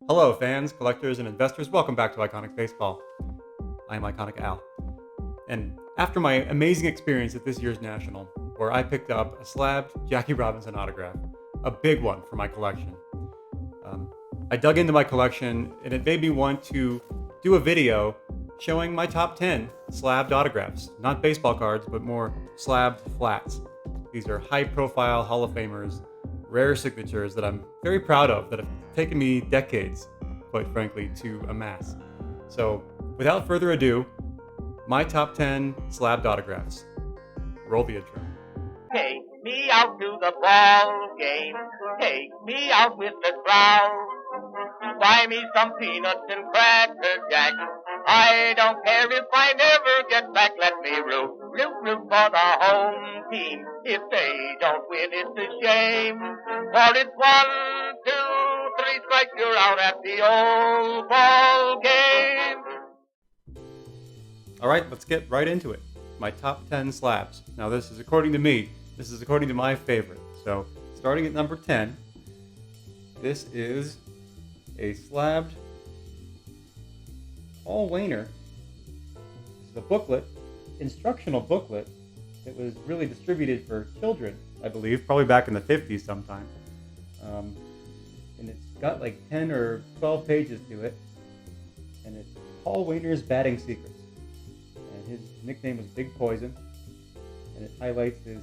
Hello, fans, collectors, and investors. Welcome back to Iconic Baseball. I am Iconic Al. And after my amazing experience at this year's National, where I picked up a slabbed Jackie Robinson autograph, a big one for my collection, I dug into my collection and it made me want to do a video showing my top 10 slabbed autographs. Not baseball cards, but more slabbed flats. These are high-profile Hall of Famers, rare signatures that I'm very proud of, that have taken me decades, quite frankly, to amass. So, without further ado, my top 10 slabbed autographs. Roll the intro. Take me out to the ball game. Take me out with the crowd. Buy me some peanuts and cracker jack. I don't care if I never get back. Let me root for the home team. If they don't win, it's a shame. For it's 1, 2, 3 strikes, you're out at the old ball game. All right, let's get right into it. My top 10 slabs. Now, this is according to me. This is according to my favorite. So, starting at number 10, this is a slabbed Paul Wainer. This is a booklet, instructional booklet, that was really distributed for children, I believe, probably back in the 50s sometime. And it's got like 10 or 12 pages to it. And it's Paul Wainer's batting secrets. And his nickname was Big Poison. And it highlights his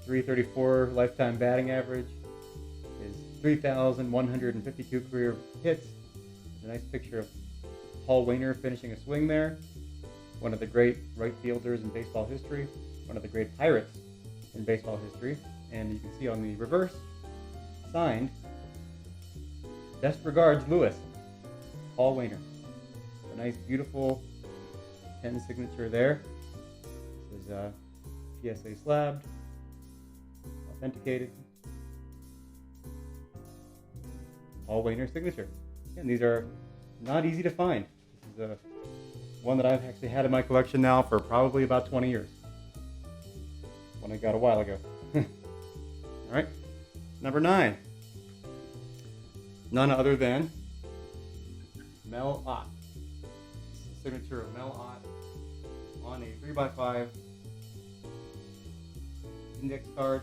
.334 lifetime batting average, his 3,152 career hits. There's a nice picture of Paul Wainer finishing a swing there. One of the great right fielders in baseball history. One of the great Pirates in baseball history. And you can see on the reverse, signed, best regards, Lewis, Paul Wainer. A nice, beautiful pen signature there. This is PSA Slabbed, authenticated. Paul Wainer signature. And these are not easy to find. This is one that I've actually had in my collection now for probably about 20 years. One I got a while ago. All right, number 9. None other than Mel Ott. Signature of Mel Ott on a 3x5 index card.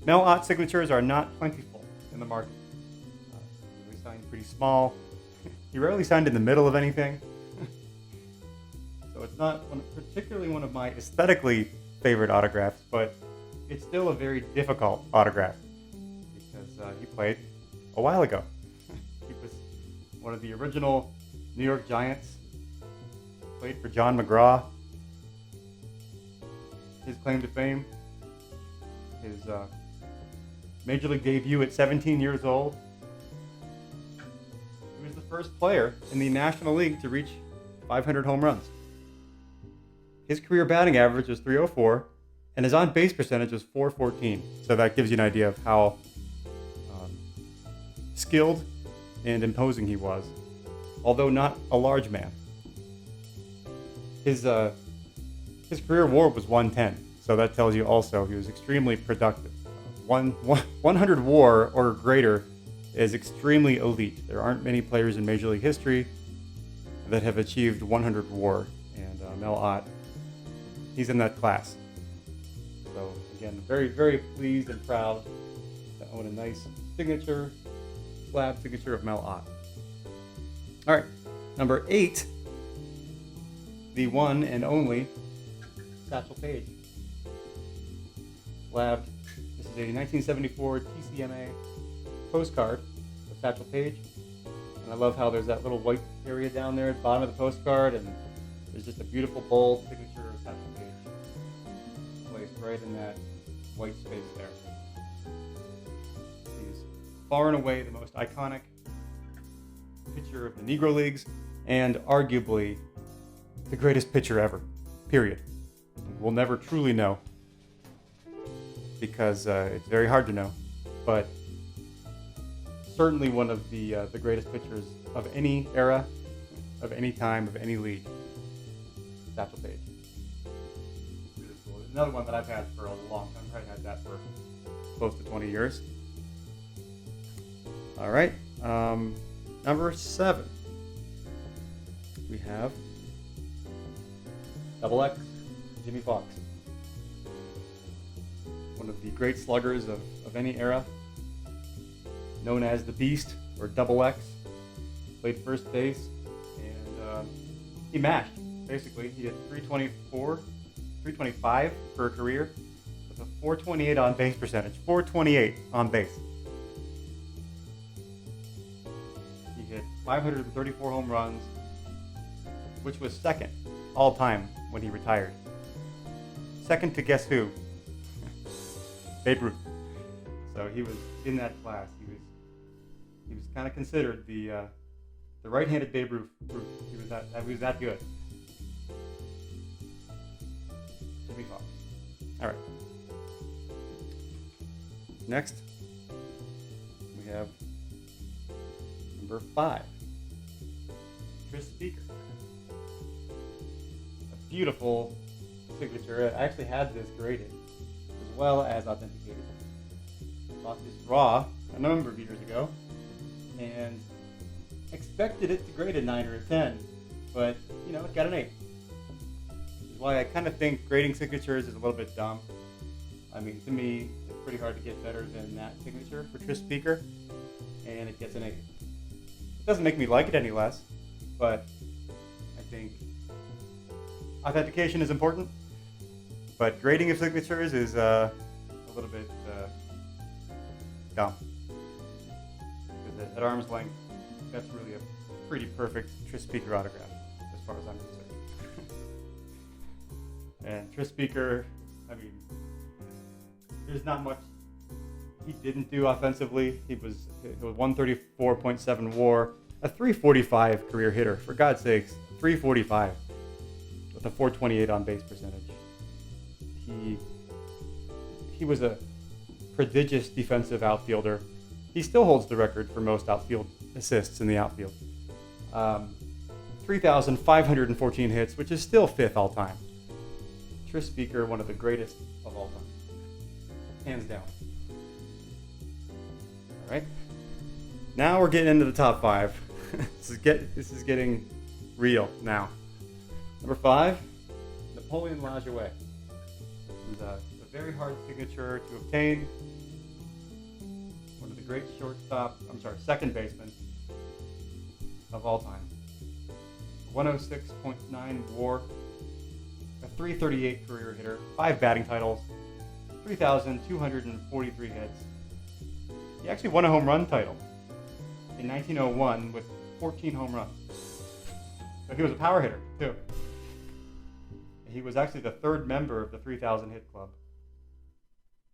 Mel Ott signatures are not plentiful in the market. He signed pretty small. He rarely signed in the middle of anything. So it's not particularly one of my aesthetically favorite autographs, but it's still a very difficult autograph because he played a while ago. He was one of the original New York Giants, played for John McGraw. His claim to fame, his Major League debut at 17 years old. He was the first player in the National League to reach 500 home runs. His career batting average was .304, and his on-base percentage was .414. So that gives you an idea of how skilled and imposing he was, although not a large man. His career WAR was 110, so that tells you also he was extremely productive. 100 WAR or greater is extremely elite. There aren't many players in Major League history that have achieved 100 WAR, and Mel Ott, he's in that class. So again, very, very pleased and proud to own a nice signature, slab signature of Mel Ott. All right, number 8, the one and only Satchel Paige. Slabbed. This is a 1974 TCMA postcard of Satchel Paige. And I love how there's that little white area down there at the bottom of the postcard, and there's just a beautiful bold signature of Satchel Paige placed right in that white space there. He's far and away the most iconic pitcher of the Negro Leagues, and arguably the greatest pitcher ever, period. We'll never truly know, because it's very hard to know, but certainly one of the greatest pitchers of any era, of any time, of any league. Satchel Paige. Another one that I've had for a long time. I've had that for close to 20 years. All right. Number 7. We have Double X, Jimmy Fox. One of the great sluggers of any era. Known as the Beast, or Double X. Played first base, and he mashed, basically. He had 325 for a career, with a 428 on base percentage. 428 on base. He hit 534 home runs, which was second all time when he retired. Second to guess who? Babe Ruth. So he was in that class. He was kind of considered the right-handed Babe Ruth. He was that good. Jimmy Fox. All right. Next, we have number 5, Tris Speaker. A beautiful signature. I actually had this graded as well as authenticated. I bought this raw a number of years ago and expected it to grade a 9 or a 10, but it got an 8. Which is why I kind of think grading signatures is a little bit dumb. I mean, to me, it's pretty hard to get better than that signature for Tris Speaker, and it gets an 8. It doesn't make me like it any less, but I think authentication is important, but grading of signatures is a little bit dumb. Because at arm's length, that's really a pretty perfect Tris Speaker autograph, as far as I'm concerned. And Tris Speaker, I mean, there's not much he didn't do offensively. It was 134.7 WAR, a 345 career hitter. For God's sakes, 345 with a 428 on base percentage. He was a prodigious defensive outfielder. He still holds the record for most outfield assists in the outfield. 3,514 hits, which is still 5th all time. Tris Speaker, one of the greatest of all time. Hands down. All right. Now we're getting into the top 5. This is getting real now. Number 5, Napoleon Lajoie. This is a very hard signature to obtain. One of the great second basemen of all time. 106.9 WAR, a 338 career hitter, 5 batting titles, 3,243 hits. He actually won a home run title in 1901 with 14 home runs. So he was a power hitter too. He was actually the 3rd member of the 3,000 hit club.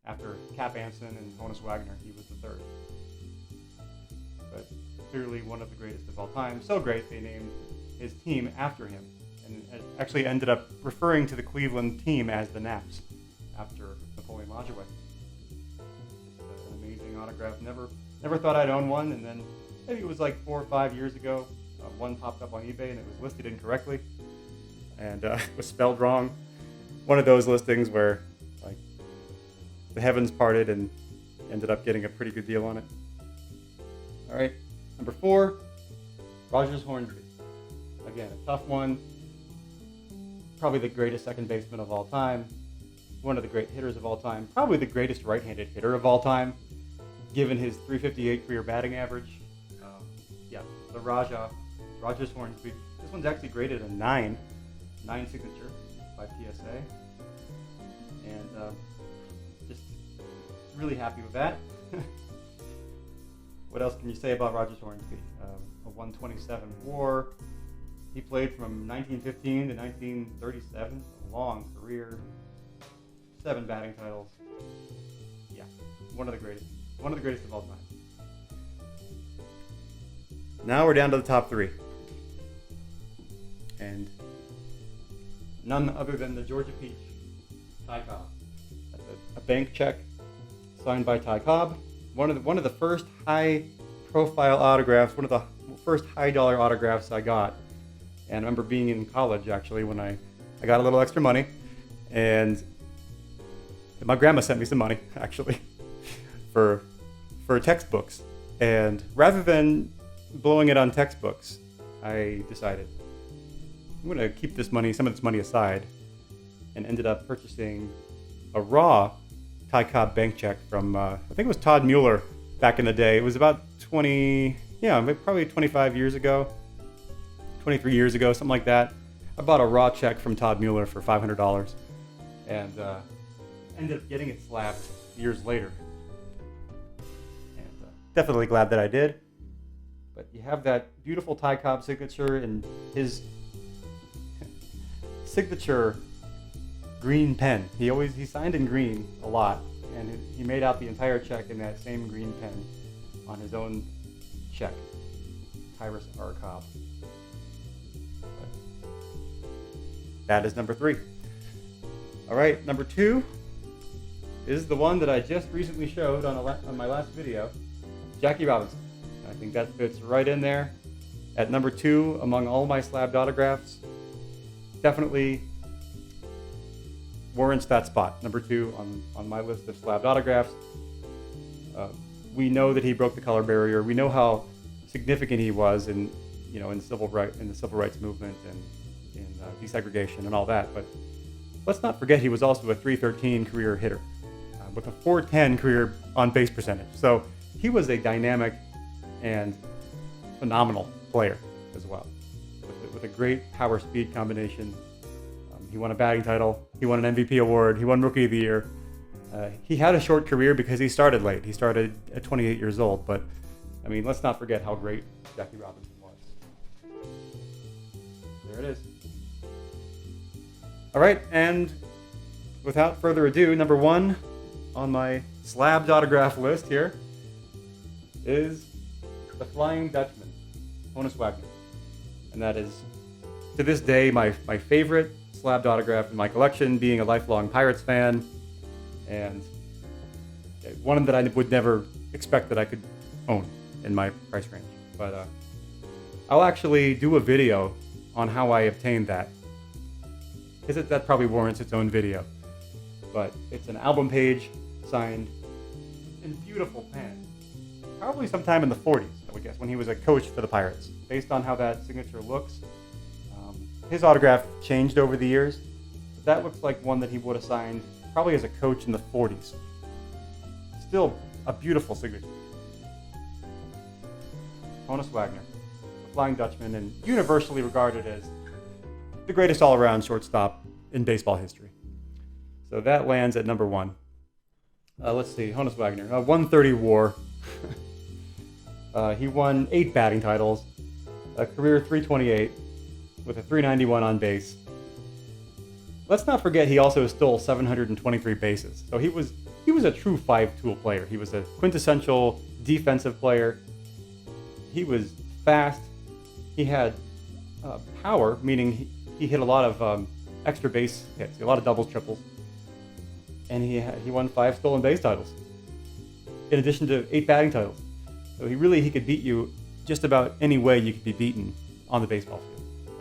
After Cap Anson and Honus Wagner, he was the 3rd. But clearly one of the greatest of all time. So great they named his team after him, and actually ended up referring to the Cleveland team as the Naps after Napoleon Lajoie. An amazing autograph. Never thought I'd own one, and then maybe it was like 4 or 5 years ago, one popped up on eBay and it was listed incorrectly, and it was spelled wrong. One of those listings where like the heavens parted and ended up getting a pretty good deal on it. All right, number 4, Rogers Hornsby. Again, a tough one. Probably the greatest second baseman of all time. One of the great hitters of all time. Probably the greatest right-handed hitter of all time, given his 358 career batting average. The Rogers Hornsby. This one's actually graded a 9 signature by PSA. And just really happy with that. What else can you say about Rogers Hornsby? A 127 WAR. He played from 1915 to 1937, a long career, 7 batting titles. Yeah, one of the greatest of all time. Now we're down to the top 3. And none other than the Georgia Peach, Ty Cobb. That's a bank check signed by Ty Cobb. One of the first high-profile autographs, one of the first high-dollar autographs I got. And I remember being in college, actually, when I got a little extra money. And my grandma sent me some money, actually, for textbooks. And rather than blowing it on textbooks, I decided I'm going to keep some of this money aside, and ended up purchasing a raw Ty Cobb bank check from, I think it was Todd Mueller back in the day. It was about probably 25 years ago, 23 years ago, something like that. I bought a raw check from Todd Mueller for $500 and ended up getting it slabbed years later. And definitely glad that I did. But you have that beautiful Ty Cobb signature and his signature green pen. He signed in green a lot, and he made out the entire check in that same green pen on his own check. Tyrus R. Cobb. But that is number 3. All right, number 2 is the one that I just recently showed on my last video, Jackie Robinson. I think that fits right in there at number 2 among all my slabbed autographs. Definitely warrants that spot, number 2 on my list of slabbed autographs. We know that he broke the color barrier. We know how significant he was in the civil rights movement and in desegregation and all that. But let's not forget he was also a .313 career hitter with a .410 career on base percentage. So he was a dynamic and phenomenal player as well, with a great power-speed combination. He won a batting title. He won an MVP award. He won Rookie of the Year. He had a short career because he started late. He started at 28 years old. But, I mean, let's not forget how great Jackie Robinson was. There it is. All right, and without further ado, number 1 on my slabbed autograph list here is the Flying Dutchman, Honus Wagner. And that is, to this day, my favorite slabbed autograph in my collection, being a lifelong Pirates fan, and one that I would never expect that I could own in my price range. But I'll actually do a video on how I obtained that, because that probably warrants its own video. But it's an album page signed in beautiful pen, probably sometime in the 40s, I would guess, when he was a coach for the Pirates. Based on how that signature looks, his autograph changed over the years, but that looks like one that he would have signed probably as a coach in the 40s. Still a beautiful signature. Honus Wagner, the Flying Dutchman, and universally regarded as the greatest all-around shortstop in baseball history. So that lands at number 1. Let's see, Honus Wagner, 130 WAR. He won 8 batting titles, a career .328 with a .391 on base. Let's not forget he also stole 723 bases. So he was a true 5-tool player. He was a quintessential defensive player. He was fast. He had power, meaning he hit a lot of extra base hits, a lot of doubles, triples. And he won 5 stolen base titles, in addition to 8 batting titles. So he could beat you just about any way you could be beaten on the baseball field.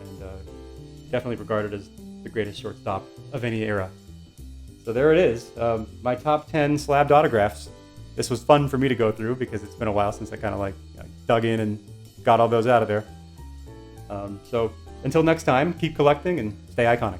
And definitely regarded as the greatest shortstop of any era. So there it is, my top 10 slabbed autographs. This was fun for me to go through because it's been a while since I kind of dug in and got all those out of there. So until next time, keep collecting and stay iconic.